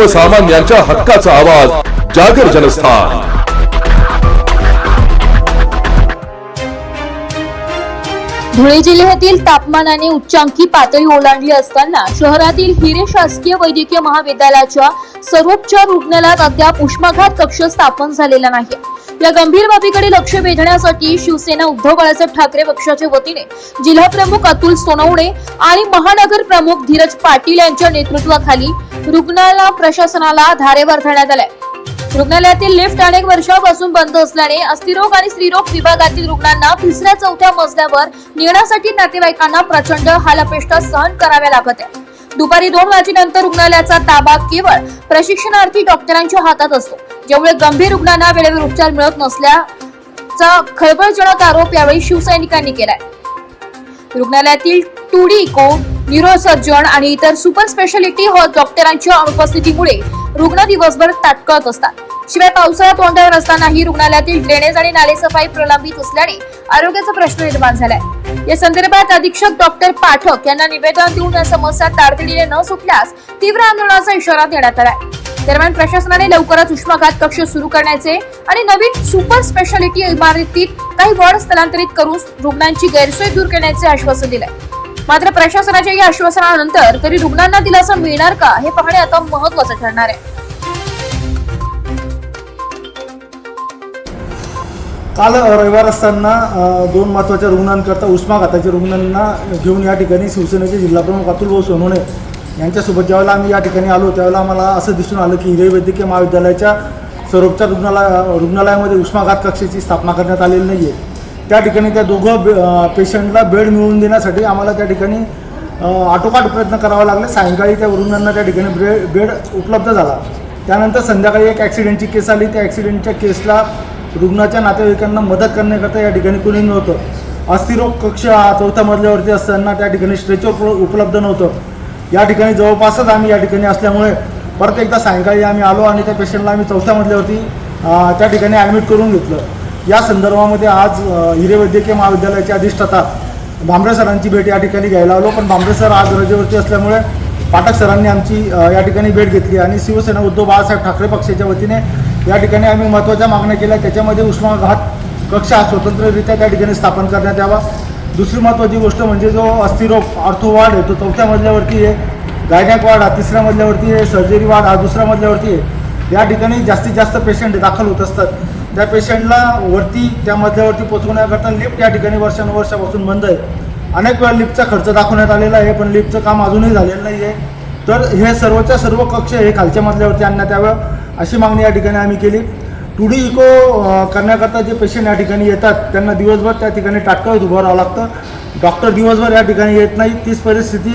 सर्वसामान्यांच्या हक्काचा आवाज जागर जनस्थान। धुळे जिल्ह्यातील तापमानाने उच्चांकी पातळी ओलांडली असताना शहरातील हिरे शासकीय वैद्यकीय महाविद्यालयाच्या सर्वोपचार रुग्णालयात अद्याप उष्माघात कक्ष स्थापन झालेला नाही। या गंभीर बाबीकडे लक्ष वेधण्यासाठी शिवसेना उद्धव बाळासाहेब ठाकरे पक्षाच्या वतीने जिल्हा प्रमुख अतुल सोनवणे आणि महानगर प्रमुख धीरज पाटील यांच्या नेतृत्वाखाली रुग्णालय प्रशासनाला धारेवर धरण्यात आले। रुग्णालयातील लिफ्ट अनेक वर्षांपासून बंद असल्याने अस्थिरोग आणि स्त्रीरोग विभागातील रुग्णांना तिसऱ्या चौथ्या मजल्यावर नेण्यासाठी नातेवाईकांना प्रचंड हालअपेष्टा सहन कराव्या लागत आहे। दुपारी 2 वाजेनंतर रुग्णालयाचा ताबा केवळ प्रशिक्षणार्थी डॉक्टरांच्या हातात असतो, ज्यामुळे गंभीर रुग्णांना वेळेवर उपचार मिळत नसल्याचा खळबळजनक आरोप यावेळी शिवसैनिकांनी केलाय। रुग्णालयातील 2D इको, न्यूरोसर्जन आणि इतर सुपर स्पेशालिटी डॉक्टरांच्या अनुपस्थितीमुळे रुग्ण दिवसभर ताटकळत असतात। शिवाय पावसाळा तोंडावर असतानाही रुग्णालयातील ड्रेनेज आणि नाले सफाई प्रलंबित असल्याने आरोग्याचा प्रश्न निर्माण झालाय। या संदर्भात अधीक्षक डॉक्टर पाठक यांना निवेदन देऊन या समस्या तातडीने न सुटल्यास तीव्र आंदोलनाचा इशारा देण्यात आलाय। दरम्यान प्रशासनाने लवकरच उष्माघात कक्ष सुरू करण्याचे आणि नवीन सुपर स्पेशालिटी इमारतीत काही वॉर्ड स्थलांतरित करून रुग्णांची गैरसोय दूर करण्याचे आश्वासन दिले। मात्र प्रशासनाच्या या आश्वासनानंतर तरी रुग्णांना दिलासा मिळणार का हे पाहणे आता महत्त्वाचं ठरणार आहे। काल रविवार असताना 2 महत्त्वाच्या रुग्णांकरता उष्माघाताच्या रुग्णांना घेऊन या ठिकाणी शिवसेनेचे जिल्हाप्रमुख अतुल सोनवणे यांच्यासोबत ज्यावेळेला आम्ही या ठिकाणी आलो त्यावेळेला आम्हाला असं दिसून आलं की हिरे वैद्यकीय महाविद्यालयाच्या सर्वोपचार रुग्णालयामध्ये उष्माघात कक्षाची स्थापना करण्यात आलेली नाही आहे। त्या ठिकाणी त्या दोघं पेशंटला बेड मिळवून देण्यासाठी आम्हाला त्या ठिकाणी आटोकाट प्रयत्न करावा लागले। सायंकाळी त्या रुग्णांना त्या ठिकाणी बेड उपलब्ध झाला। त्यानंतर संध्याकाळी एक ॲक्सिडेंटची केस आली। त्या ॲक्सिडेंटच्या केसला रुग्णाच्या नातेवाईकांना मदत करण्याकरता या ठिकाणी कोणी नव्हतं। अस्थिरोग कक्ष हा 4थ्या मजल्यावरती असताना त्या ठिकाणी स्ट्रेचर उपलब्ध नव्हतं। या ठिकाणी जवळपासच आम्ही या ठिकाणी असल्यामुळे परत एकदा सायंकाळी आम्ही आलो आणि त्या पेशंटला आम्ही 4थ्या मजल्यावरती त्या ठिकाणी ॲडमिट करून घेतलं। या संदर्भामध्ये आज हिरे वैद्यकीय महाविद्यालयाचे अधिष्ठाता भांबरे सरांची भेट या ठिकाणी घ्यायला आलो, पण भांबरे सर आज रजेवरती असल्यामुळे पाठक सरांनी आमची या ठिकाणी भेट घेतली आणि शिवसेना उद्धव बाळासाहेब ठाकरे पक्षाच्या वतीने या ठिकाणी आम्ही महत्त्वाच्या मागण्या केल्या। त्याच्यामध्ये उष्माघात कक्ष हा स्वतंत्ररित्या त्या ठिकाणी स्थापन करण्यात यावा। दुसरी महत्त्वाची गोष्ट म्हणजे जो अस्थिरोग ऑर्थो वार्ड आहे तो 4थ्या मजल्यावरती आहे, गायनॅक वार्ड हा 3ऱ्या मजल्यावरती आहे, सर्जरी वार्ड हा 2ऱ्या मजल्यावरती आहे। या ठिकाणी जास्तीत जास्त पेशंट दाखल होत असतात। त्या पेशंटला वरती त्या मजल्यावरती पोहोचवण्याकरता लिफ्ट या ठिकाणी वर्षानुवर्षापासून बंद आहे। अनेक वेळा लिफ्टचा खर्च दाखवण्यात आलेला आहे, पण लिफ्टचं काम अजूनही झालेलं नाही आहे। तर हे सर्वच्या सर्व कक्ष हे खालच्या मजल्यावरती आणण्यात यावं अशी मागणी या ठिकाणी आम्ही केली। 2D इको करण्याकरता जे पेशंट या ठिकाणी येतात त्यांना दिवसभर त्या ठिकाणी ताटकळत उभं राहावं लागतं। डॉक्टर दिवसभर या ठिकाणी येत नाही। तीच परिस्थिती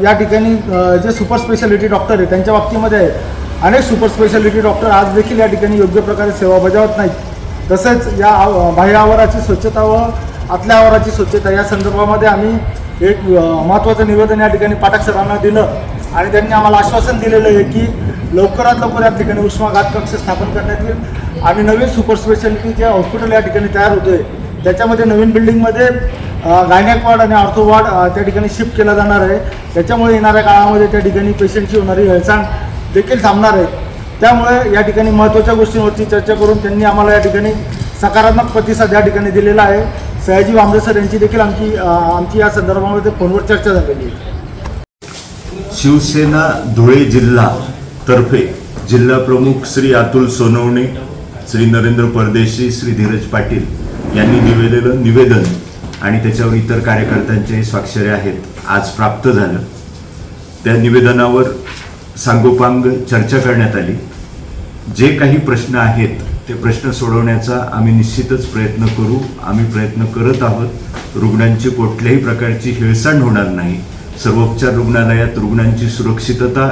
या ठिकाणी जे सुपर स्पेशालिटी डॉक्टर आहे त्यांच्या बाबतीमध्ये आहे। अनेक सुपर स्पेशालिटी डॉक्टर आज देखील या ठिकाणी योग्य प्रकारे सेवा बजावत नाहीत। तसेच या बाह्य आवाराची स्वच्छता व आतल्या आवाराची स्वच्छता या संदर्भामध्ये आम्ही एक महत्त्वाचं निवेदन या ठिकाणी पाठक सरांना दिलं आणि त्यांनी आम्हाला आश्वासन दिलेलं आहे की लवकरात लवकर या ठिकाणी उष्माघात कक्ष स्थापन करण्यात येईल आणि नवीन सुपर स्पेशालिटी जे हॉस्पिटल या ठिकाणी तयार होतं आहे त्याच्यामध्ये नवीन बिल्डिंगमध्ये गायनॅक वार्ड आणि ऑर्थो वार्ड त्या ठिकाणी शिफ्ट केला जाणार आहे। त्याच्यामुळे येणाऱ्या काळामध्ये त्या ठिकाणी पेशंटची होणारी हेळसांड देखील थांबणार आहे। त्यामुळे या ठिकाणी महत्त्वाच्या गोष्टींवरती चर्चा करून त्यांनी आम्हाला या ठिकाणी सकारात्मक प्रतिसाद या ठिकाणी दिलेला आहे। सयाजी भांबरे सर यांची देखील आमची या संदर्भामध्ये फोनवर चर्चा झालेली आहे। शिवसेना धुळे जिल्हा तर्फे जिल्हा प्रमुख श्री अतुल सोनवणे, श्री नरेंद्र परदेशी, श्री धीरज पाटील यांनी दिलेलं निवेदन आणि त्याच्यावर इतर कार्यकर्त्यांचे स्वाक्षरी आहेत आज प्राप्त झालं। त्या निवेदनावर सांगोपांग चर्चा करण्यात आली। जे काही प्रश्न आहेत ते प्रश्न सोडवण्याचा आम्ही निश्चितच प्रयत्न करू। आम्ही प्रयत्न करत आहोत। रुग्णांची कुठल्याही प्रकारची हेळसांड होणार नाही। सर्वोपचार रुग्णालयात रुग्णांची सुरक्षितता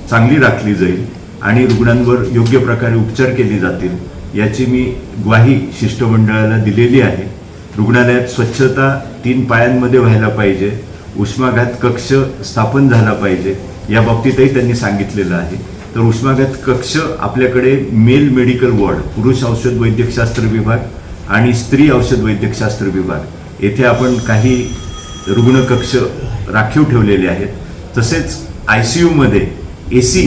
चांगली राखली जाईल आणि रुग्णांवर योग्य प्रकारे उपचार केले जातील याची मी ग्वाही शिष्टमंडळाला दिलेली आहे। रुग्णालयात स्वच्छता 3 पायांमध्ये व्हायला पाहिजे। उष्माघात कक्ष स्थापन झाला पाहिजे या बाबतीतही त्यांनी सांगितलेलं आहे। तर उष्माघात कक्ष आपल्याकडे मेल मेडिकल वॉर्ड, पुरुष औषध वैद्यकशास्त्र विभाग आणि स्त्री औषध वैद्यकशास्त्र विभाग येथे आपण काही रुग्ण कक्ष राखीव ठेवलेले आहेत। तसेच ICU मध्ये AC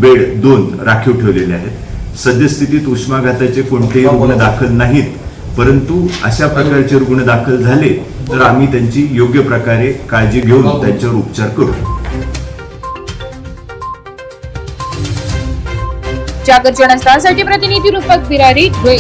बेड 2 राखीव ठेवलेले आहेत. सद्यस्थितीत उष्माघाताचे कोणतेही रुग्ण दाखल नाहीत, परंतु अशा प्रकारचे रुग्ण दाखल झाले तर आम्ही त्यांची योग्य प्रकारे काळजी घेऊन त्यांच्यावर उपचार करू. जागर जनस्थानसाठी प्रतिनिधी रूपक बिरारी धुळे.